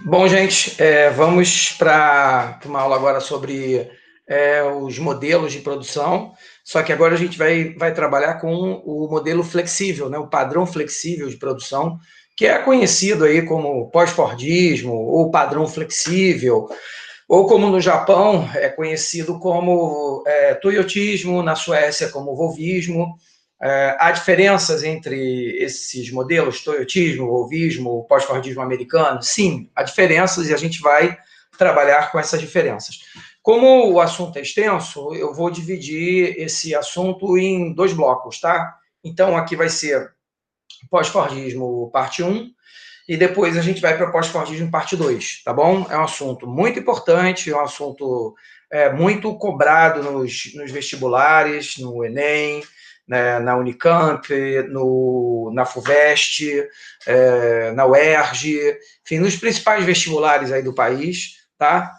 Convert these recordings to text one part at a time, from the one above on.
Bom, gente, vamos para uma aula agora sobre os modelos de produção, só que agora a gente vai trabalhar com o modelo flexível, né, o padrão flexível de produção, que é conhecido aí como pós-fordismo ou padrão flexível, ou como no Japão é conhecido como toyotismo, na Suécia como volvismo. Há diferenças entre esses modelos, toyotismo, volvismo, pós-fordismo americano? Sim, há diferenças e a gente vai trabalhar com essas diferenças. Como o assunto é extenso, eu vou dividir esse assunto em dois blocos, tá? Então, aqui vai ser pós-fordismo parte 1, e depois a gente vai para pós-fordismo parte 2, tá bom? É um assunto muito importante, é um assunto muito cobrado nos vestibulares, no Enem, né, na Unicamp, na FUVEST, na UERJ, enfim, nos principais vestibulares aí do país, tá?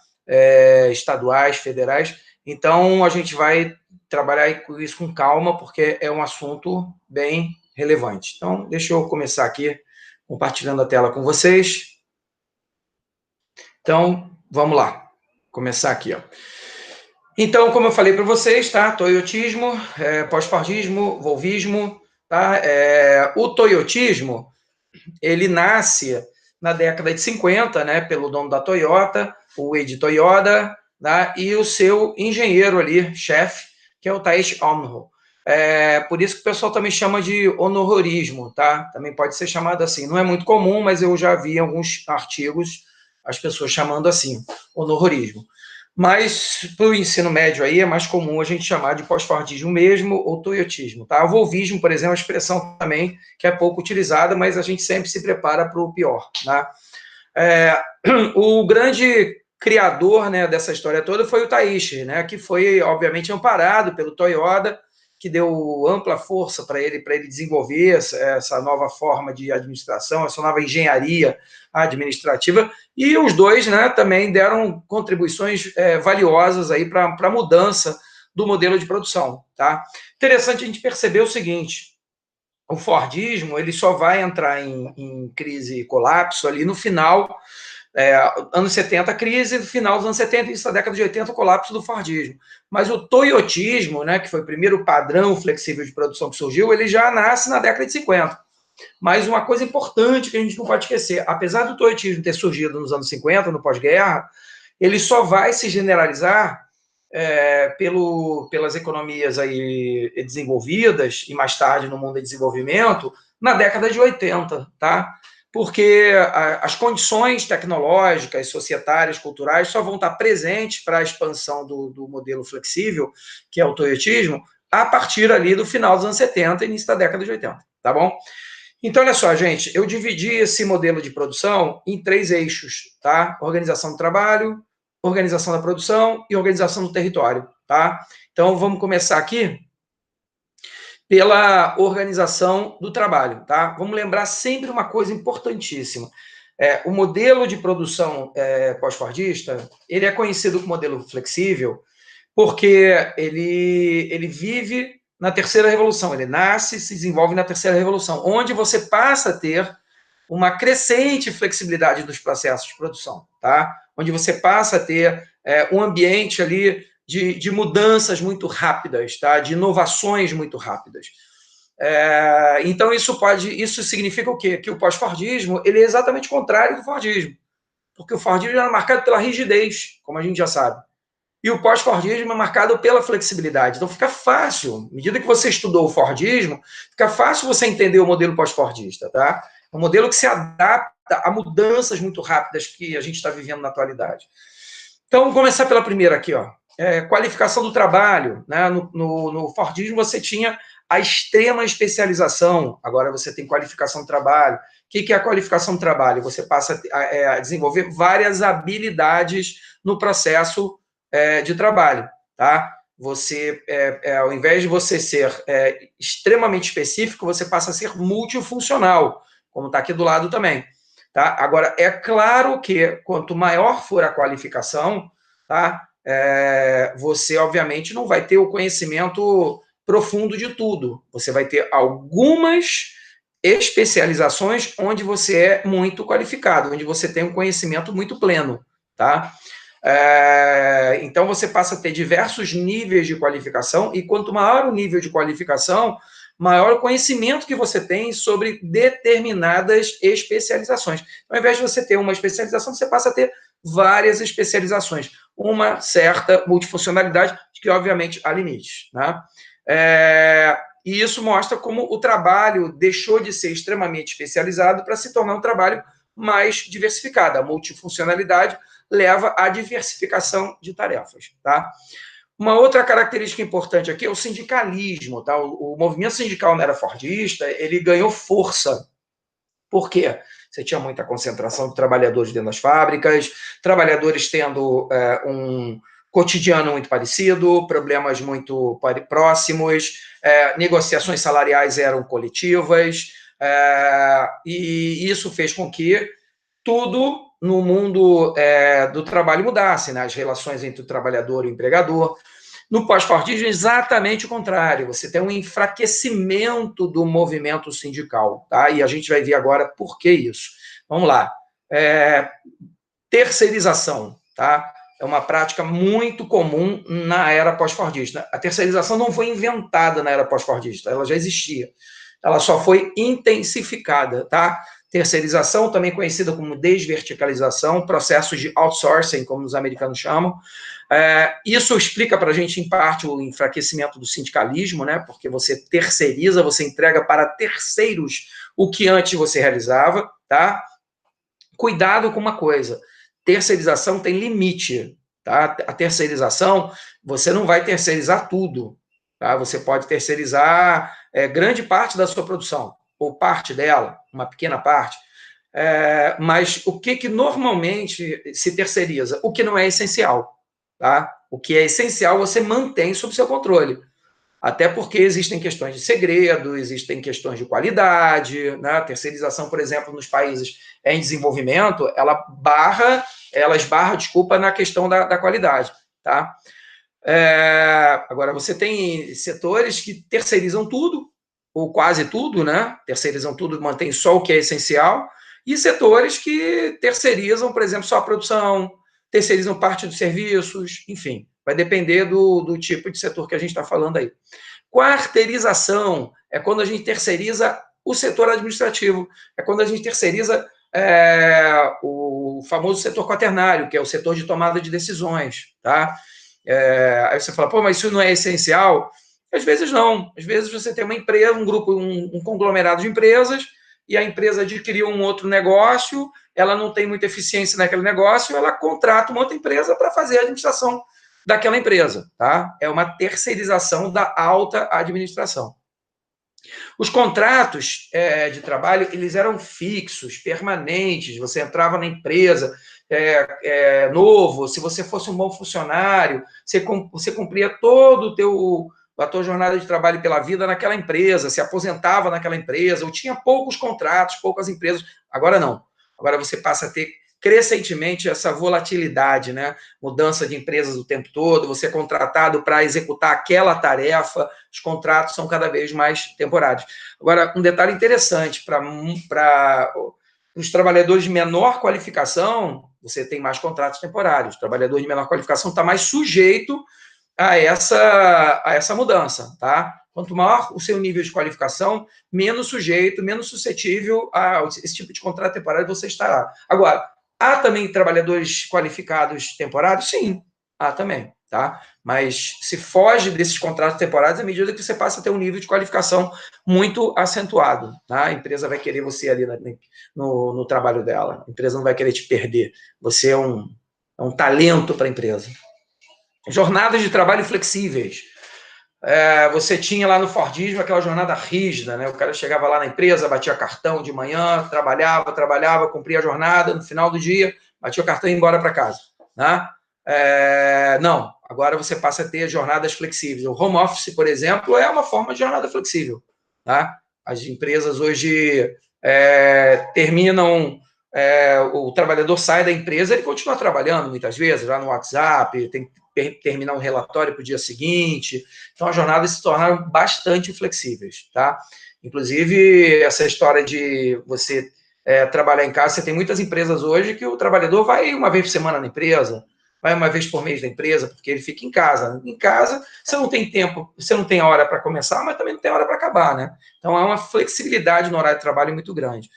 Estaduais, federais. Então, a gente vai trabalhar com isso com calma, porque é um assunto bem relevante. Então, deixa eu começar aqui compartilhando a tela com vocês. Então, vamos lá. Começar aqui, ó. Então, como eu falei para vocês, tá? Toyotismo, pós-fordismo, volvismo, tá? O toyotismo, ele nasce na década de 50, né? Pelo dono da Toyota, o Eiji Toyoda, tá? E o seu engenheiro ali, chefe, que é o Taishi Honro. Por isso que o pessoal também chama de honorismo, tá? Também pode ser chamado assim. Não é muito comum, mas eu já vi em alguns artigos as pessoas chamando assim, honorismo. Mas para o ensino médio aí é mais comum a gente chamar de pós-fordismo mesmo ou toyotismo, tá? O volvismo, por exemplo, é uma expressão também que é pouco utilizada, mas a gente sempre se prepara para o pior, tá? O grande criador, né, dessa história toda foi o Taishi, né, que foi, obviamente, amparado pelo Toyoda, que deu ampla força para ele desenvolver essa nova forma de administração, essa nova engenharia administrativa, e os dois, né, também deram contribuições valiosas aí para a mudança do modelo de produção, tá? Interessante a gente perceber o seguinte: o Fordismo ele só vai entrar em crise e colapso ali no final, anos 70 a crise, no final dos anos 70, início da década de 80, o colapso do Fordismo. Mas o Toyotismo, né, que foi o primeiro padrão flexível de produção que surgiu, ele já nasce na década de 50. Mas uma coisa importante que a gente não pode esquecer, apesar do Toyotismo ter surgido nos anos 50, no pós-guerra, ele só vai se generalizar pelas economias aí desenvolvidas e mais tarde no mundo de desenvolvimento na década de 80, tá? Porque as condições tecnológicas, societárias, culturais só vão estar presentes para a expansão do modelo flexível, que é o toyotismo, a partir ali do final dos anos 70 e início da década de 80, tá bom? Então, olha só, gente, eu dividi esse modelo de produção em 3 eixos, tá? Organização do trabalho, organização da produção e organização do território, tá? Então, vamos começar aqui pela organização do trabalho, tá? Vamos lembrar sempre uma coisa importantíssima. O modelo de produção pós-fordista, ele é conhecido como modelo flexível porque ele vive na terceira revolução, ele nasce e se desenvolve na terceira revolução, onde você passa a ter uma crescente flexibilidade dos processos de produção, tá? Onde você passa a ter um ambiente ali de mudanças muito rápidas, tá? De inovações muito rápidas. Então, isso significa o quê? Que o pós-fordismo ele é exatamente o contrário do fordismo, porque o fordismo era marcado pela rigidez, como a gente já sabe. E o pós-fordismo é marcado pela flexibilidade. Então fica fácil, à medida que você estudou o fordismo, fica fácil você entender o modelo pós-fordista, tá? É um modelo que se adapta a mudanças muito rápidas que a gente está vivendo na atualidade. Então, vamos começar pela primeira aqui, ó. Qualificação do trabalho, né? No fordismo você tinha a extrema especialização, agora você tem qualificação do trabalho. O que é a qualificação do trabalho? Você passa a desenvolver várias habilidades no processo de trabalho, tá? Você, ao invés de você ser extremamente específico, você passa a ser multifuncional, como está aqui do lado também, tá? Agora, é claro que quanto maior for a qualificação, tá? Você, obviamente, não vai ter o conhecimento profundo de tudo. Você vai ter algumas especializações onde você é muito qualificado, onde você tem um conhecimento muito pleno, tá? Então, você passa a ter diversos níveis de qualificação, e quanto maior o nível de qualificação, maior o conhecimento que você tem sobre determinadas especializações. Ao invés de você ter uma especialização, você passa a ter várias especializações, uma certa multifuncionalidade, que obviamente há limites, né? E isso mostra como o trabalho deixou de ser extremamente especializado para se tornar um trabalho mais diversificado. A multifuncionalidade leva à diversificação de tarefas, tá? Uma outra característica importante aqui é o sindicalismo, tá? O movimento sindical na era fordista, ele ganhou força. Por quê? Você tinha muita concentração de trabalhadores dentro das fábricas, trabalhadores tendo um cotidiano muito parecido, problemas muito próximos, negociações salariais eram coletivas, e isso fez com que tudo no mundo do trabalho mudasse, né? As relações entre o trabalhador e o empregador. No pós-fordismo, exatamente o contrário. Você tem um enfraquecimento do movimento sindical, tá? E a gente vai ver agora por que isso. Vamos lá. Terceirização, tá? É uma prática muito comum na era pós-fordista. A terceirização não foi inventada na era pós-fordista, ela já existia. Ela só foi intensificada, tá? Terceirização, também conhecida como desverticalização, processos de outsourcing, como os americanos chamam. Isso explica para a gente, em parte, o enfraquecimento do sindicalismo, né? Porque você terceiriza, você entrega para terceiros o que antes você realizava, tá? Cuidado com uma coisa, terceirização tem limite, tá? A terceirização, você não vai terceirizar tudo, tá? Você pode terceirizar grande parte da sua produção, ou parte dela, uma pequena parte, mas o que normalmente se terceiriza? O que não é essencial, tá? O que é essencial você mantém sob seu controle. Até porque existem questões de segredo, existem questões de qualidade, né? A terceirização, por exemplo, nos países em desenvolvimento, ela esbarra, desculpa, na questão da qualidade, tá? Agora, você tem setores que terceirizam tudo, ou quase tudo, né? Terceirizam tudo, mantém só o que é essencial, e setores que terceirizam, por exemplo, só a produção, terceirizam parte dos serviços, enfim, vai depender do tipo de setor que a gente está falando aí. Quarteirização é quando a gente terceiriza o setor administrativo, é quando a gente terceiriza o famoso setor quaternário, que é o setor de tomada de decisões, tá? Aí você fala, pô, mas isso não é essencial? Às vezes não. Às vezes você tem uma empresa, um grupo, um conglomerado de empresas, e a empresa adquiriu um outro negócio, ela não tem muita eficiência naquele negócio, ela contrata uma outra empresa para fazer a administração daquela empresa, tá? É uma terceirização da alta administração. Os contratos de trabalho, eles eram fixos, permanentes, você entrava na empresa novo, se você fosse um bom funcionário, você cumpria todo a tua jornada de trabalho pela vida naquela empresa, se aposentava naquela empresa, ou tinha poucos contratos, poucas empresas. Agora não. Agora você passa a ter crescentemente essa volatilidade, né? Mudança de empresas o tempo todo, você é contratado para executar aquela tarefa, os contratos são cada vez mais temporários. Agora, um detalhe interessante para os trabalhadores de menor qualificação, você tem mais contratos temporários. O trabalhador de menor qualificação está mais sujeito a essa mudança, tá? Quanto maior o seu nível de qualificação, menos sujeito, menos suscetível a esse tipo de contrato temporário você estará. Agora, há também trabalhadores qualificados temporários? Sim, há também, tá? Mas se foge desses contratos temporários à medida que você passa a ter um nível de qualificação muito acentuado, tá? A empresa vai querer você ali no trabalho dela, a empresa não vai querer te perder. Você é um talento para a empresa. Jornadas de trabalho flexíveis. Você tinha lá no Fordismo aquela jornada rígida, né? O cara chegava lá na empresa, batia cartão de manhã, trabalhava, cumpria a jornada, no final do dia, batia o cartão e ia embora para casa, né? Não, agora você passa a ter jornadas flexíveis. O home office, por exemplo, é uma forma de jornada flexível, tá? As empresas hoje terminam, o trabalhador sai da empresa, ele continua trabalhando muitas vezes, lá no WhatsApp, tem que terminar um relatório para o dia seguinte. Então, as jornadas se tornaram bastante flexíveis, tá? Inclusive, essa história de você trabalhar em casa, você tem muitas empresas hoje que o trabalhador vai uma vez por semana na empresa, vai uma vez por mês na empresa, porque ele fica em casa. Em casa, você não tem tempo, você não tem hora para começar, mas também não tem hora para acabar, né? Então, há uma flexibilidade no horário de trabalho muito grande.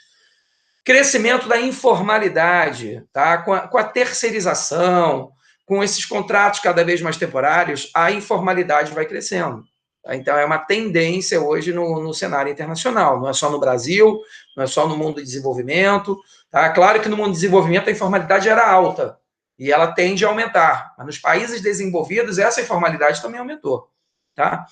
Crescimento da informalidade, tá? Com a terceirização, com esses contratos cada vez mais temporários, a informalidade vai crescendo. Tá? Então, é uma tendência hoje no cenário internacional, não é só no Brasil, não é só no mundo do desenvolvimento. Tá? Claro que no mundo do desenvolvimento a informalidade era alta, e ela tende a aumentar, mas nos países desenvolvidos essa informalidade também aumentou. Tá?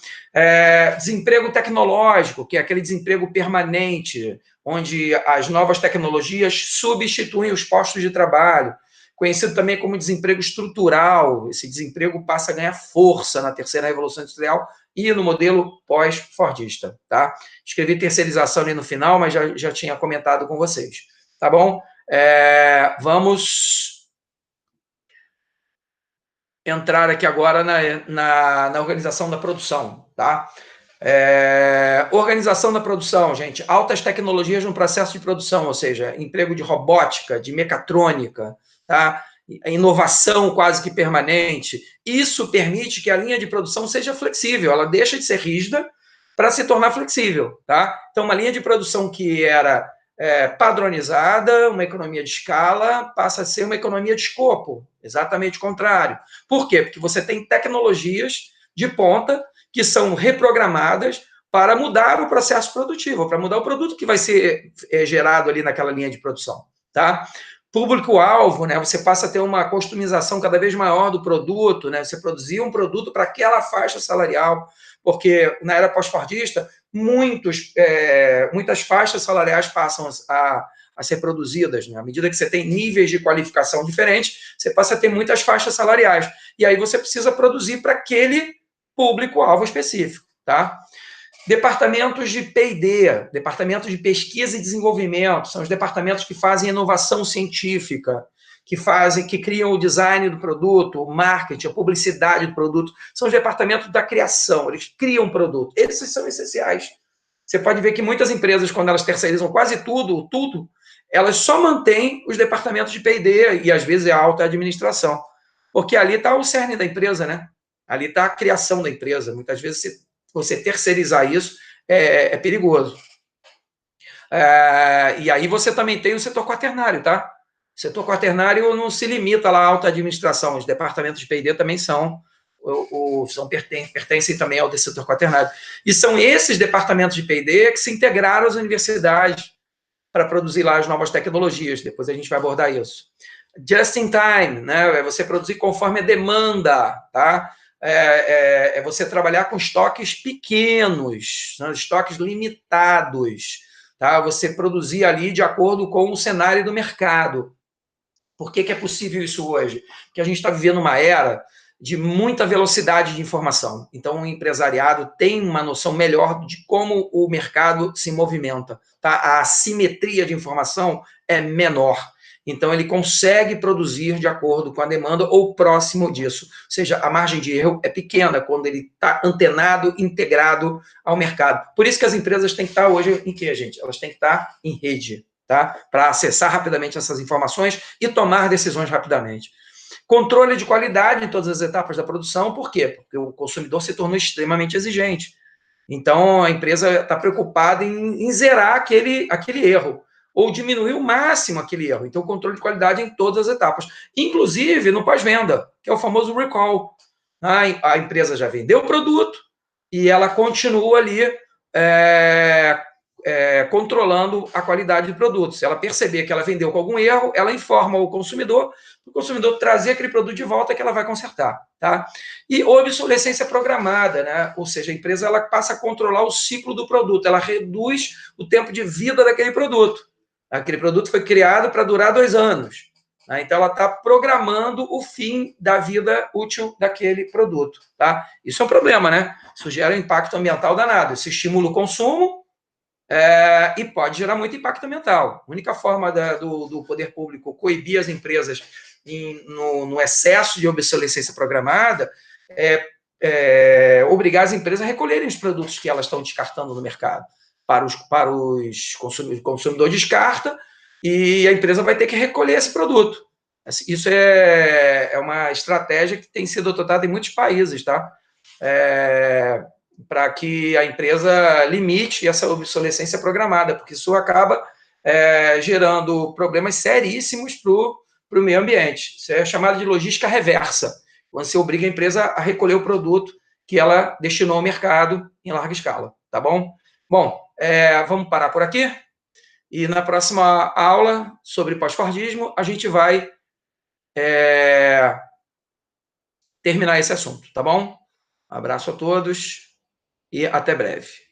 Desemprego tecnológico, que é aquele desemprego permanente, onde as novas tecnologias substituem os postos de trabalho, conhecido também como desemprego estrutural. Esse desemprego passa a ganhar força na terceira revolução industrial e no modelo pós-fordista. Tá? Escrevi terceirização ali no final, mas já tinha comentado com vocês. Tá bom? Vamos entrar aqui agora na organização da produção, tá? Organização da produção, gente, altas tecnologias no processo de produção, ou seja, emprego de robótica, de mecatrônica, tá? Inovação quase que permanente. Isso permite que a linha de produção seja flexível, ela deixa de ser rígida para se tornar flexível, tá? Então, uma linha de produção que era padronizada, uma economia de escala, passa a ser uma economia de escopo, exatamente o contrário. Por quê? Porque você tem tecnologias de ponta que são reprogramadas para mudar o processo produtivo, para mudar o produto que vai ser gerado ali naquela linha de produção, tá? Público-alvo, né? Você passa a ter uma customização cada vez maior do produto, né? Você produzir um produto para aquela faixa salarial, porque na era pós-fordista, muitas faixas salariais passam a ser produzidas, né? À medida que você tem níveis de qualificação diferentes, você passa a ter muitas faixas salariais. E aí você precisa produzir para aquele público-alvo específico, tá? Departamentos de P&D, departamentos de pesquisa e desenvolvimento, são os departamentos que fazem inovação científica, que criam o design do produto, o marketing, a publicidade do produto, são os departamentos da criação, eles criam o produto, esses são essenciais. Você pode ver que muitas empresas, quando elas terceirizam quase tudo, elas só mantêm os departamentos de P&D e, às vezes, a alta administração, porque ali está o cerne da empresa, né? Ali está a criação da empresa. Muitas vezes, você terceirizar isso é perigoso. E aí você também tem o setor quaternário, tá? O setor quaternário não se limita lá à alta administração, os departamentos de P&D também pertencem também ao setor quaternário. E são esses departamentos de P&D que se integraram às universidades para produzir lá as novas tecnologias. Depois a gente vai abordar isso. Just in time, né? É você produzir conforme a demanda, tá? É você trabalhar com estoques pequenos, né? Estoques limitados, tá? Você produzir ali de acordo com o cenário do mercado. Por que é possível isso hoje? Porque a gente está vivendo uma era de muita velocidade de informação. Então, o empresariado tem uma noção melhor de como o mercado se movimenta. Tá? A assimetria de informação é menor. Então, ele consegue produzir de acordo com a demanda ou próximo disso. Ou seja, a margem de erro é pequena quando ele está antenado, integrado ao mercado. Por isso que as empresas têm que estar hoje em quê, gente? Elas têm que estar em rede, tá? Para acessar rapidamente essas informações e tomar decisões rapidamente. Controle de qualidade em todas as etapas da produção, por quê? Porque o consumidor se tornou extremamente exigente. Então, a empresa está preocupada em zerar aquele erro, ou diminuir o máximo aquele erro. Então, controle de qualidade em todas as etapas, inclusive no pós-venda, que é o famoso recall. A empresa já vendeu o produto e ela continua ali controlando a qualidade do produto. Se ela perceber que ela vendeu com algum erro, ela informa o consumidor trazer aquele produto de volta que ela vai consertar. Tá? E obsolescência programada, né? Ou seja, a empresa ela passa a controlar o ciclo do produto, ela reduz o tempo de vida daquele produto. Aquele produto foi criado para durar 2 anos. Né? Então, ela está programando o fim da vida útil daquele produto. Tá? Isso é um problema, né? Isso gera um impacto ambiental danado. Isso estimula o consumo, e pode gerar muito impacto ambiental. A única forma do poder público coibir as empresas no excesso de obsolescência programada é obrigar as empresas a recolherem os produtos que elas estão descartando no mercado. para os consumidor descarta, e a empresa vai ter que recolher esse produto. Isso é uma estratégia que tem sido adotada em muitos países, tá? Para que a empresa limite essa obsolescência programada, porque isso acaba gerando problemas seríssimos para o meio ambiente. Isso é chamado de logística reversa, quando você obriga a empresa a recolher o produto que ela destinou ao mercado em larga escala, tá bom? Bom, vamos parar por aqui, e na próxima aula sobre pós-fordismo a gente vai terminar esse assunto, tá bom? Um abraço a todos e até breve.